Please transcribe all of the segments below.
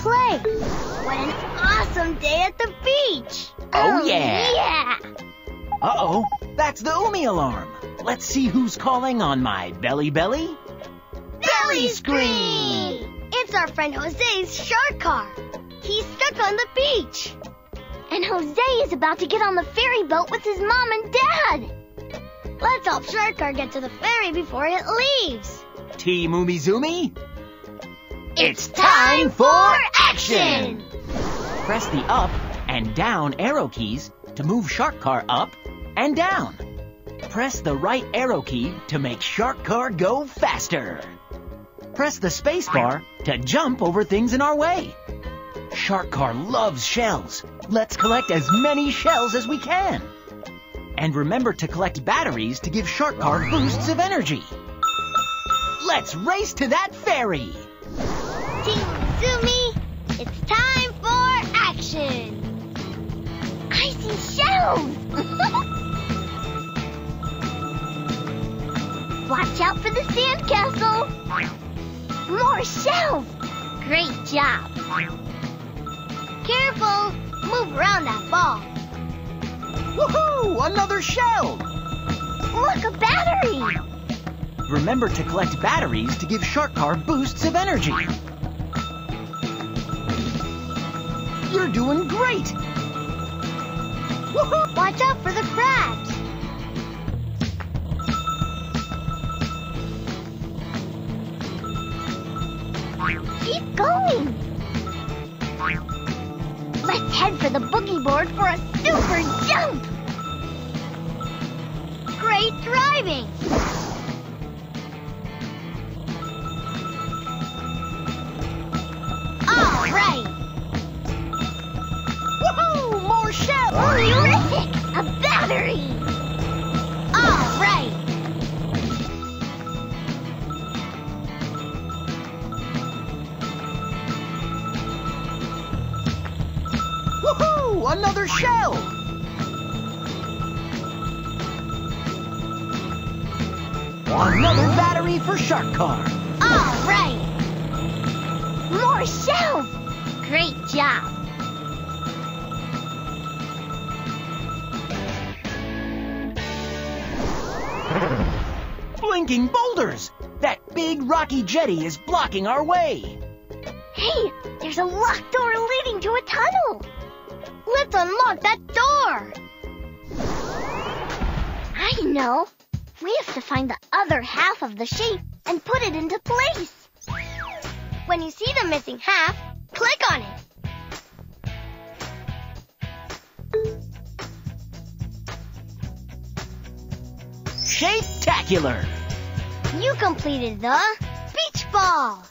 play. What an awesome day at the beach. Oh, yeah. Yeah. Uh-oh, that's the Umi alarm. Let's see who's calling on my belly. Belly scream! It's our friend Jose's shark car. He's stuck on the beach. And Jose is about to get on the ferry boat with his mom and dad. Let's help Shark Car get to the ferry before it leaves. Team Umi Zumi, It's time for action! press the up and down arrow keys to move Shark Car up and down. Press the right arrow key to make Shark Car go faster. Press the space bar to jump over things in our way. Shark Car loves shells. Let's collect as many shells as we can. And remember to collect batteries to give Shark Car boosts of energy. Let's race to that ferry. Team Zumi, it's time for action! I see shells! Watch out for the sandcastle! More shells! Great job! Careful! Move around that ball. Woohoo! Another shell! Look, a battery! Remember to collect batteries to give Shark Car boosts of energy. You're doing great! Woohoo! Watch out for the crabs! Keep going! Let's head for the boogie board for a super jump! Great driving! All right! Woohoo! More shells! Terrific! A battery! All right! Woohoo! Another shell! Another battery for Shark Car. All right! More shells! Great job! Blinking boulders! That big rocky jetty is blocking our way. Hey, there's a locked door leading to a tunnel! Let's unlock that door! I know! We have to find the other half of the shape and put it into place. When you see the missing half, click on it. Shape-tacular! You completed the beach ball!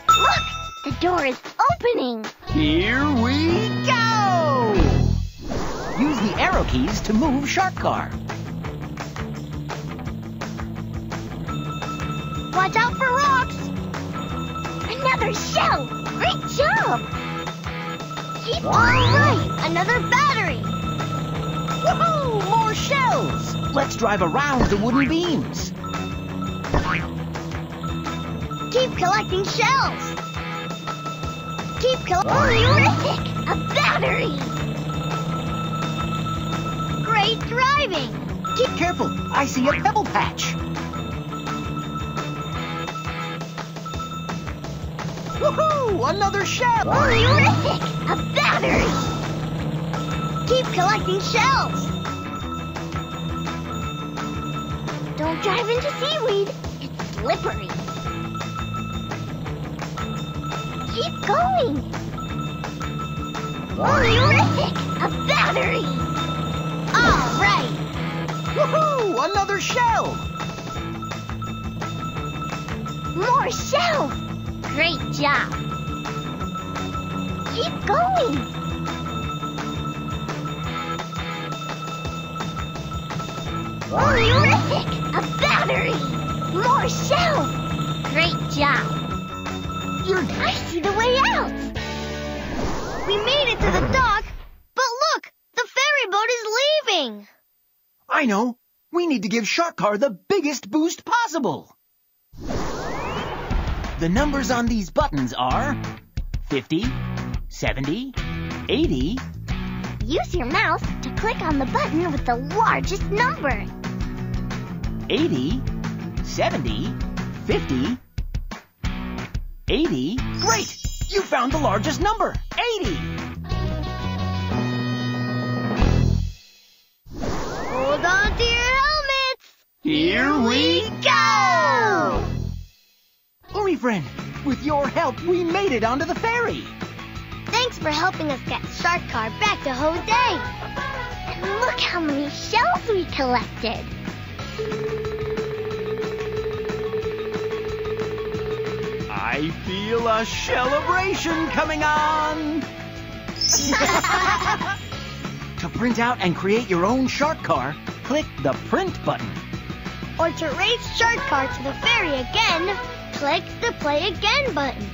Look! The door is opening! Here we go! Use the arrow keys to move Shark Car. Watch out for rocks! Another shell! Great job! Keep all right! Another battery! Woohoo! More shells! Let's drive around the wooden beams. Keep collecting shells! Keep Terrific! A battery! Great driving! Keep careful! I see a pebble patch. Woohoo! Another shell! Terrific! A battery! Keep collecting shells! Don't drive into seaweed. It's slippery. Keep going. Terrific! A battery! All right! Woohoo! Another shell! More shells! Great job! Keep going! Terrific! A battery! More shells! Great job! I see the way out! We made it to the dock, but look! The ferry boat is leaving! I know! We need to give Shark Car the biggest boost possible! The numbers on these buttons are 50, 70, 80. Use your mouse to click on the button with the largest number. 80, 70, 50, 80. Great! You found the largest number, 80. Hold on to your helmets. Here we go! Uri friend, with your help, we made it onto the ferry. Thanks for helping us get Shark Car back to Jose. And look how many shells we collected. I feel a celebration coming on. To print out and create your own shark car, click the print button. Or to race Shark Car to the ferry again, click the play again button.